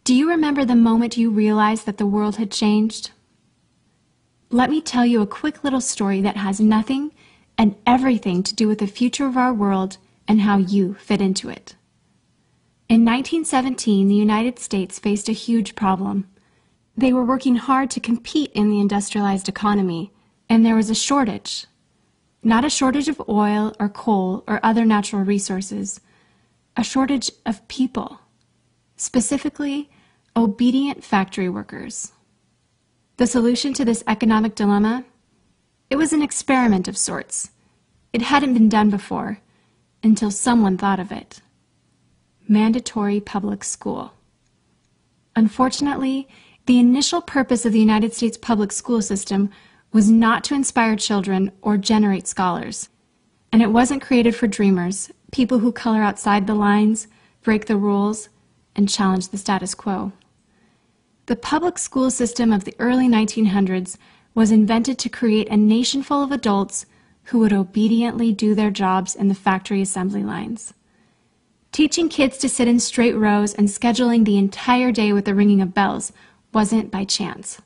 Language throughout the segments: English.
Do you remember the moment you realized that the world had changed? Let me tell you a quick little story that has nothing and everything to do with the future of our world and how you fit into it. In 1917, the United States faced a huge problem. They were working hard to compete in the industrialized economy, and there was a shortage. Not a shortage of oil or coal or other natural resources, a shortage of people, specifically obedient factory workers. The solution to this economic dilemma? It was an experiment of sorts. It hadn't been done before, until someone thought of it. Mandatory public school. Unfortunately, the initial purpose of the United States public school system was not to inspire children or generate scholars. And it wasn't created for dreamers, people who color outside the lines, break the rules, and challenge the status quo. The public school system of the early 1900s was invented to create a nation full of adults who would obediently do their jobs in the factory assembly lines. Teaching kids to sit in straight rows and scheduling the entire day with the ringing of bells wasn't by chance.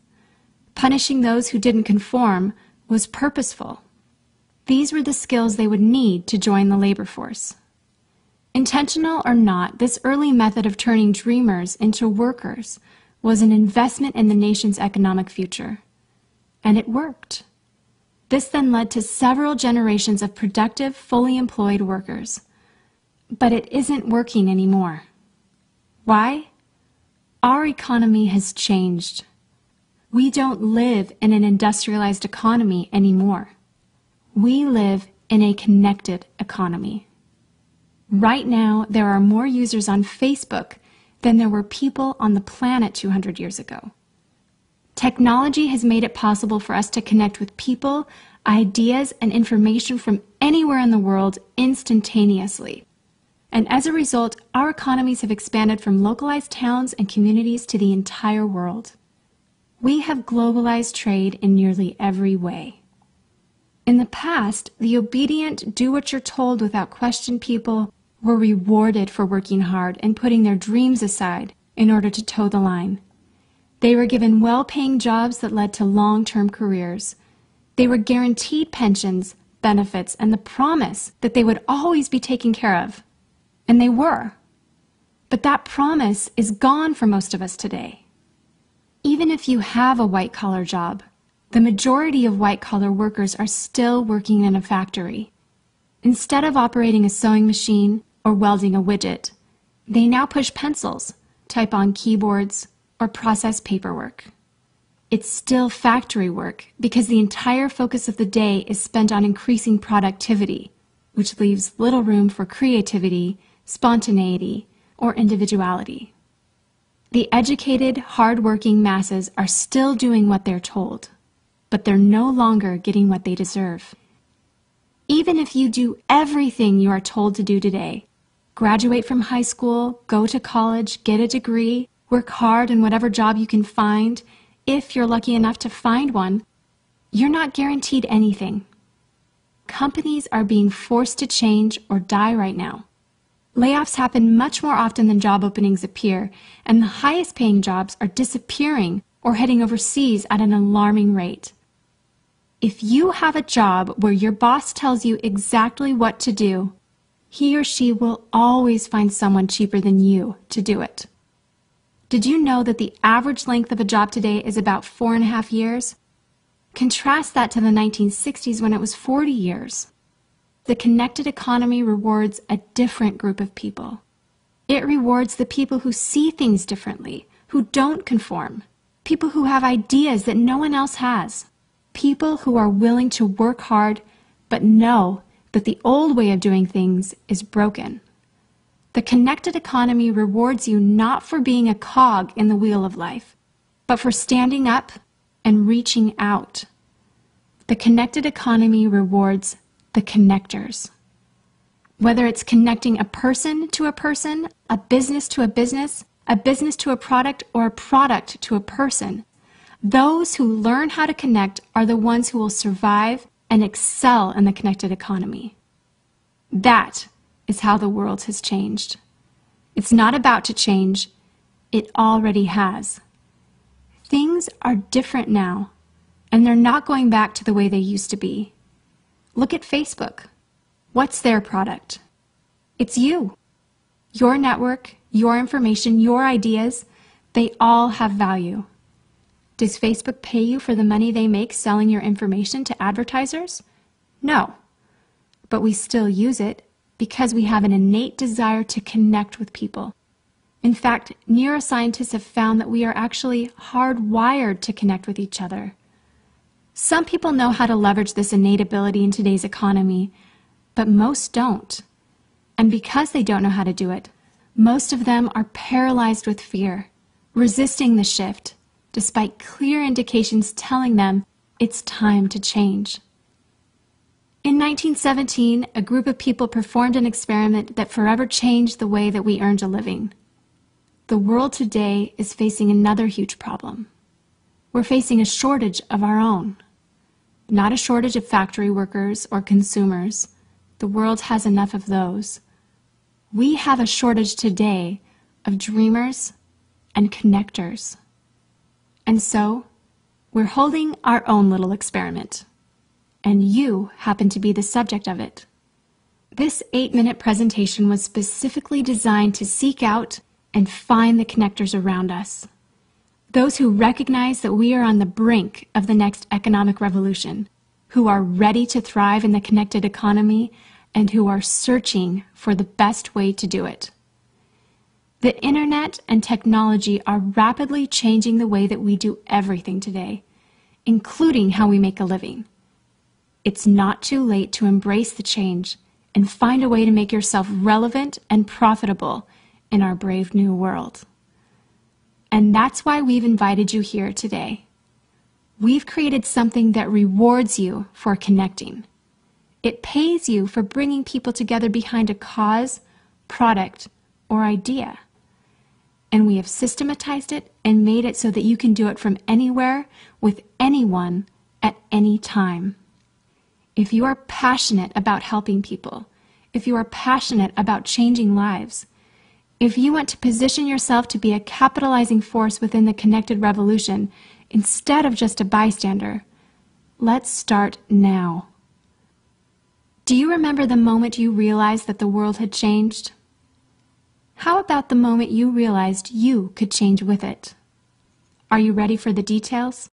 Punishing those who didn't conform was purposeful. These were the skills they would need to join the labor force. Intentional or not, this early method of turning dreamers into workers was an investment in the nation's economic future. And it worked. This then led to several generations of productive, fully employed workers. But it isn't working anymore. Why? Our economy has changed. We don't live in an industrialized economy anymore. We live in a connected economy. Right now, there are more users on Facebook than there were people on the planet 200 years ago. Technology has made it possible for us to connect with people, ideas, and information from anywhere in the world instantaneously. And as a result, our economies have expanded from localized towns and communities to the entire world. We have globalized trade in nearly every way. In the past, the obedient, do-what-you're-told without question people were rewarded for working hard and putting their dreams aside in order to toe the line. They were given well-paying jobs that led to long-term careers. They were guaranteed pensions, benefits, and the promise that they would always be taken care of. And they were. But that promise is gone for most of us today. Even if you have a white-collar job, the majority of white-collar workers are still working in a factory. Instead of operating a sewing machine or welding a widget, they now push pencils, type on keyboards, or process paperwork. It's still factory work because the entire focus of the day is spent on increasing productivity, which leaves little room for creativity, spontaneity, or individuality. The educated, hard-working masses are still doing what they're told, but they're no longer getting what they deserve. Even if you do everything you are told to do today, graduate from high school, go to college, get a degree, work hard in whatever job you can find, if you're lucky enough to find one, you're not guaranteed anything. Companies are being forced to change or die right now. Layoffs happen much more often than job openings appear, and the highest paying jobs are disappearing or heading overseas at an alarming rate. If you have a job where your boss tells you exactly what to do, he or she will always find someone cheaper than you to do it. Did you know that the average length of a job today is about 4.5 years? Contrast that to the 1960s when it was 40 years. The connected economy rewards a different group of people. It rewards the people who see things differently, who don't conform, people who have ideas that no one else has, people who are willing to work hard but know that the old way of doing things is broken. The connected economy rewards you not for being a cog in the wheel of life, but for standing up and reaching out. The connected economy rewards the connectors. Whether it's connecting a person to a person, a business to a business to a product, or a product to a person, those who learn how to connect are the ones who will survive and excel in the connected economy. That is how the world has changed. It's not about to change, It already has. Things are different now, and they're not going back to the way they used to be. Look at Facebook. What's their product? It's you. Your network, your information, your ideas, they all have value. Does Facebook pay you for the money they make selling your information to advertisers? No. But we still use it because we have an innate desire to connect with people. In fact, neuroscientists have found that we are actually hardwired to connect with each other. Some people know how to leverage this innate ability in today's economy, but most don't. And because they don't know how to do it, most of them are paralyzed with fear, resisting the shift, despite clear indications telling them it's time to change. In 1917, a group of people performed an experiment that forever changed the way that we earned a living. The world today is facing another huge problem. We're facing a shortage of our own. Not a shortage of factory workers or consumers. The world has enough of those. We have a shortage today of dreamers and connectors. And so, we're holding our own little experiment. And you happen to be the subject of it. This 8-minute presentation was specifically designed to seek out and find the connectors around us. Those who recognize that we are on the brink of the next economic revolution, who are ready to thrive in the connected economy, and who are searching for the best way to do it. The internet and technology are rapidly changing the way that we do everything today, including how we make a living. It's not too late to embrace the change and find a way to make yourself relevant and profitable in our brave new world. And that's why we've invited you here today. We've created something that rewards you for connecting. It pays you for bringing people together behind a cause, product, or idea. And we have systematized it and made it so that you can do it from anywhere, with anyone, at any time. If you are passionate about helping people, if you are passionate about changing lives, if you want to position yourself to be a capitalizing force within the connected revolution instead of just a bystander, let's start now. Do you remember the moment you realized that the world had changed? How about the moment you realized you could change with it? Are you ready for the details?